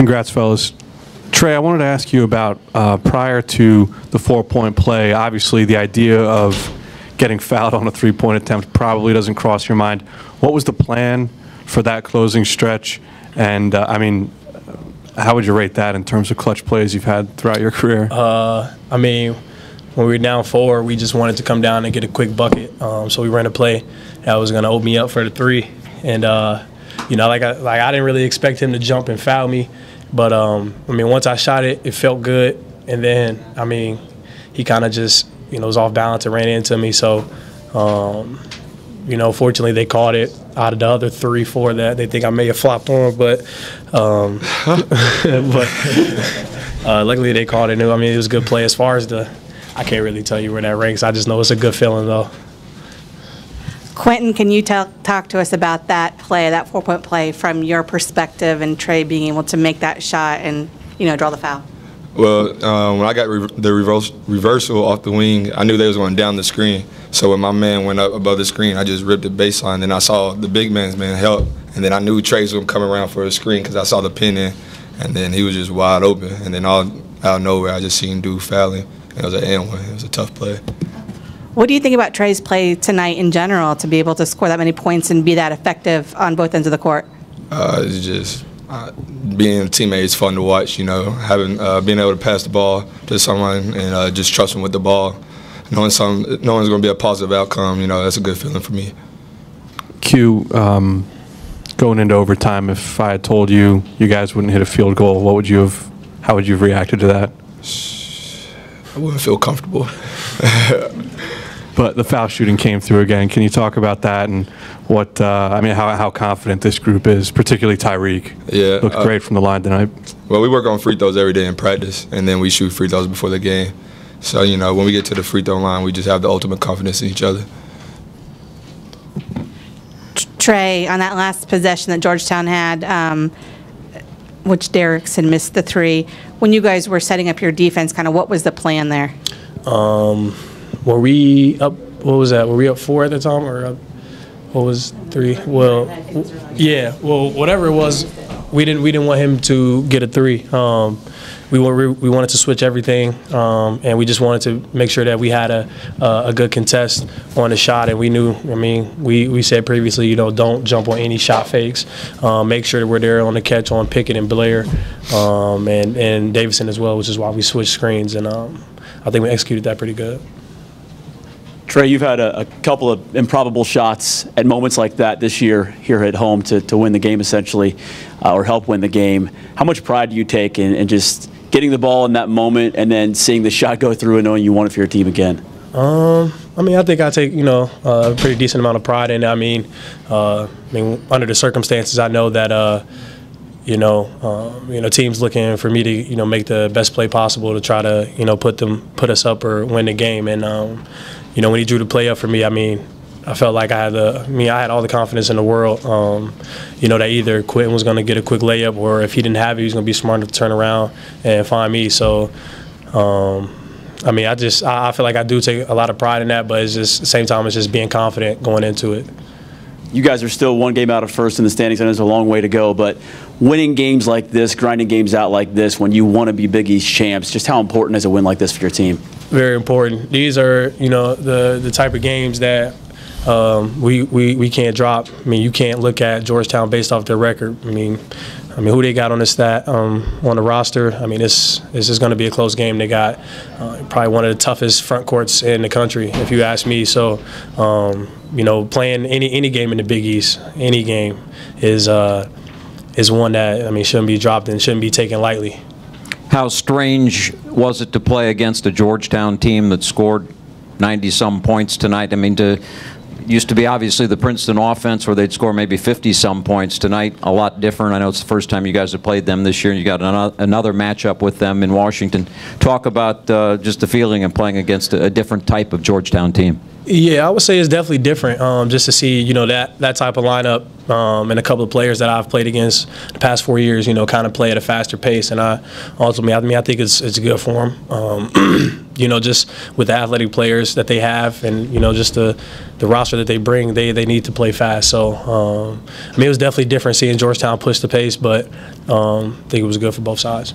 Congrats, fellas. Trey, I wanted to ask you about prior to the 4-point play, obviously the idea of getting fouled on a 3-point attempt probably doesn't cross your mind. What was the plan for that closing stretch? And, I mean, how would you rate that in terms of clutch plays you've had throughout your career? I mean, when we were down 4, we just wanted to come down and get a quick bucket. So we ran a play that was going to open me up for the 3. And, you know, I didn't really expect him to jump and foul me. But, I mean, once I shot it, it felt good. And then, I mean, he kind of just, you know, was off balance and ran into me. So, you know, fortunately they caught it out of the other 3, 4 that they think I may have flopped on. But, luckily they caught it. I mean, it was a good play. As far as I can't really tell you where that ranks. I just know it's a good feeling, though. Quentin, can you talk to us about that play, that 4-point play, from your perspective, and Trey being able to make that shot and, you know, draw the foul? Well, when I got the reversal off the wing, I knew they was going down the screen. So when my man went up above the screen, I just ripped the baseline. Then I saw the big man's man help, and then I knew Trey was going to come around for a screen because I saw the pin in, and then he was just wide open. And then out of nowhere, I just seen dude fouling. And it was an and one. It was a tough play. What do you think about Trey's play tonight in general, to be able to score that many points and be that effective on both ends of the court? It's just being a teammate is fun to watch. You know, having being able to pass the ball to someone and just trust them with the ball, knowing one's going to be a positive outcome. You know, that's a good feeling for me. Q, going into overtime, if I had told you guys wouldn't hit a field goal, what would you have? How would you have reacted to that? I wouldn't feel comfortable. But the foul shooting came through again. Can you talk about that and what, I mean, how confident this group is, particularly Tyreek? Yeah. Looked great from the line tonight. Well, we work on free throws every day in practice, and then we shoot free throws before the game. So, you know, when we get to the free throw line, we just have the ultimate confidence in each other. Trey, on that last possession that Georgetown had, which Derrickson missed the 3, when you guys were setting up your defense, kind of what was the plan there? Were we up? What was that? Were we up 4 at the time, or up, what was 3? Well, yeah. Well, whatever it was, we didn't want him to get a 3. We wanted to switch everything, and we just wanted to make sure that we had a good contest on the shot. And we knew. I mean, we said previously, you know, don't jump on any shot fakes. Make sure that we're there on the catch on Pickett and Blair, and Davison as well, which is why we switched screens. And I think we executed that pretty good. Trey, you've had a couple of improbable shots at moments like that this year here at home to win the game, essentially, or help win the game. How much pride do you take in just getting the ball in that moment and then seeing the shot go through and knowing you won it for your team again? I mean, I think I take, you know, a pretty decent amount of pride in it. I mean, under the circumstances, I know that, you know, teams looking for me to, you know, make the best play possible to try to, you know, put us up or win the game. And, you know, when he drew the play up for me, I mean, I felt like I had all the confidence in the world, you know, that either Quentin was going to get a quick layup, or if he didn't have it, he was going to be smart enough to turn around and find me. So, I mean, I feel like I do take a lot of pride in that, but it's just, at the same time, it's just being confident going into it. You guys are still 1 game out of first in the standings, and there's a long way to go, but winning games like this, grinding games out like this, when you want to be Big East champs, just how important is a win like this for your team? Very important. These are, you know, the type of games that we can't drop. I mean, you can't look at Georgetown based off their record. I mean, who they got on the roster. I mean, this is going to be a close game. They got probably one of the toughest front courts in the country, if you ask me. So, you know, playing any game in the Big East, any game is one that, I mean, shouldn't be dropped and shouldn't be taken lightly. How strange was it to play against a Georgetown team that scored 90-some points tonight? I mean, used to be obviously the Princeton offense where they'd score maybe 50-some points. Tonight, a lot different. I know it's the first time you guys have played them this year, and you got another matchup with them in Washington. Talk about just the feeling of playing against a different type of Georgetown team. Yeah, I would say it's definitely different. Just to see, you know, that type of lineup and a couple of players that I've played against the past 4 years, you know, kind of play at a faster pace. And I think it's good for them. You know, just with the athletic players that they have, and you know, just the roster that they bring, they need to play fast. So I mean, it was definitely different seeing Georgetown push the pace, but I think it was good for both sides.